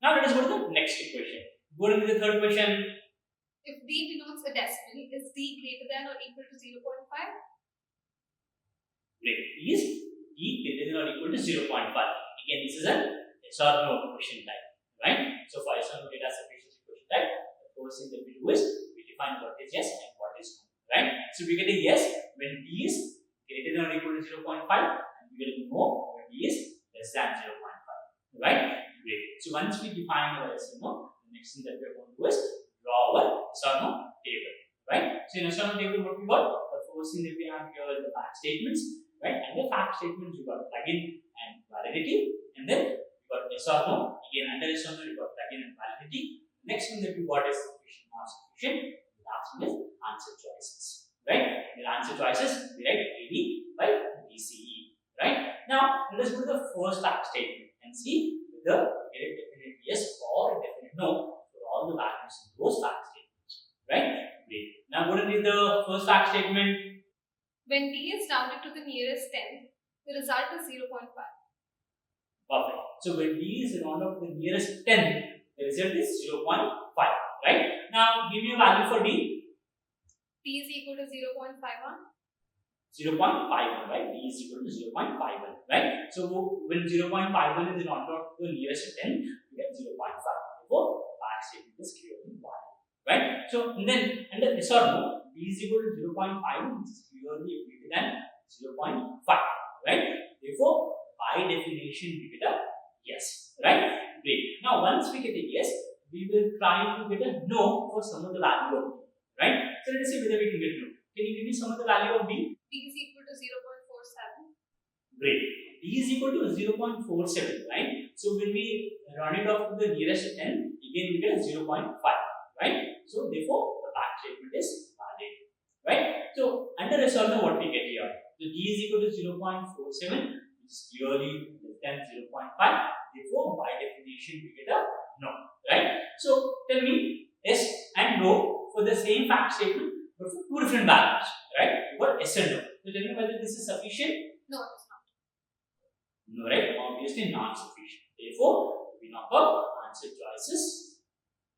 Now let us go to the next equation. Go to the third question. If D denotes a decimal, is D greater than or equal to 0.5? Great. Is D greater than or equal to 0.5? Again, this is a yes or no question type, right? So for yes or no data sufficiency question type, the first thing that we do is we define what is yes and what is no, right? So we get a yes when D is greater than or equal to 0.5, and we get a no when D is less than 0.5, right? Great. So once we define our yes and no, the next thing that we are going to do is draw our yes or no table, right? So in yes or no table, what we got? The first thing that we have here is the fact statements, right? And the fact statements you got plugin and validity, and then you got yes or no. Again, under yes or no, you got plugin and validity. Next one that we got is sufficient, not sufficient. The last one is answer choices, right? The answer choices we write AD by BCE, right? Now let us go to the first fact statement and see whether we get a definite yes or a definite no for all the values in those fact statements, right? Great. Now go to the first fact statement. When D is rounded to the nearest 10, the result is 0.5. Perfect. So when D is rounded up to the nearest 10, the result is 0.5, right? Now give me a value for D. D is equal to 0.51. 0.51, right? D is equal to 0.51, right? So when 0.51 is rounded up to the nearest 10, we get 0.5. Therefore, the fact statement is clearly valid, right? So then under yes or no, D is equal to 0.5, which is clearly greater than 0.5, right? Therefore, by definition, we get a yes, right? Great. Now, once we get a yes, we will try to get a no for some of the value of D, right? So let us see whether we can get no. Can you give me some of the value of D? D is equal to 0.47. Great. D is equal to 0.47, right? So when we round it off to the nearest 10, again we get 0.5, right? So therefore, the fact statement is valid, right? So under yes or no, what we get here? So D is equal to 0.47, which is clearly less than 0.5. Therefore, by definition, we get a no, right? So tell me yes and no for the same fact statement, but for two different values, right? You got yes and no. So tell me whether this is sufficient. No, it is not. No, right? Obviously not sufficient. Therefore, we knock off answer choices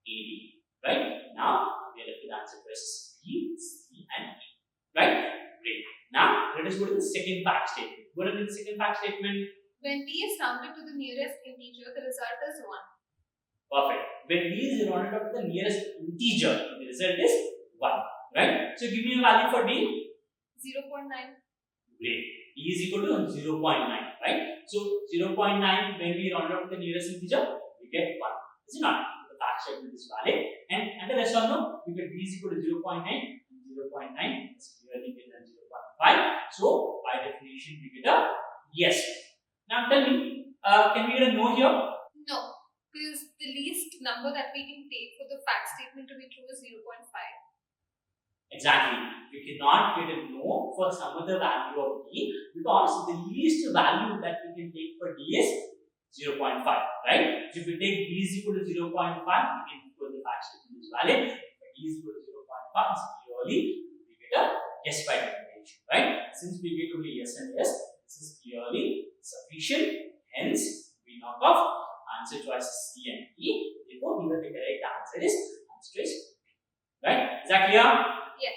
A, B, right? Now we are left with answer choices B, C, and E, right? Great. Now let us go to the second fact statement. What is the second fact statement? When D is rounded to the nearest integer, the result is 1. Perfect. When D is rounded up to the nearest integer, the result is 1, right? So give me a value for D. 0.9. Great. D is equal to 0.9, right? So 0.9 when we round up to the nearest integer, we get 1. Is it not? The fact statement is valid. And under yes or no, we get D is equal to 0.9. 0.9 is clearly greater than 0.5. So by definition, we get a yes. Now tell me, can we get a no here? No, because the least number that we can take for the fact statement to be true is 0.5. Exactly. We cannot get a no for some other value of D because the least value that we can take for D is 0.5, right? So if we take D is equal to 0.5, we can prove the fact statement is valid. If D is equal to 0.5, it's clearly we get a yes by definition, right? Since we get only yes and yes, this is clearly sufficient. Hence, we knock off answer choices C and E. Therefore, here the correct answer is answer choice B, right? Is that clear? Yes.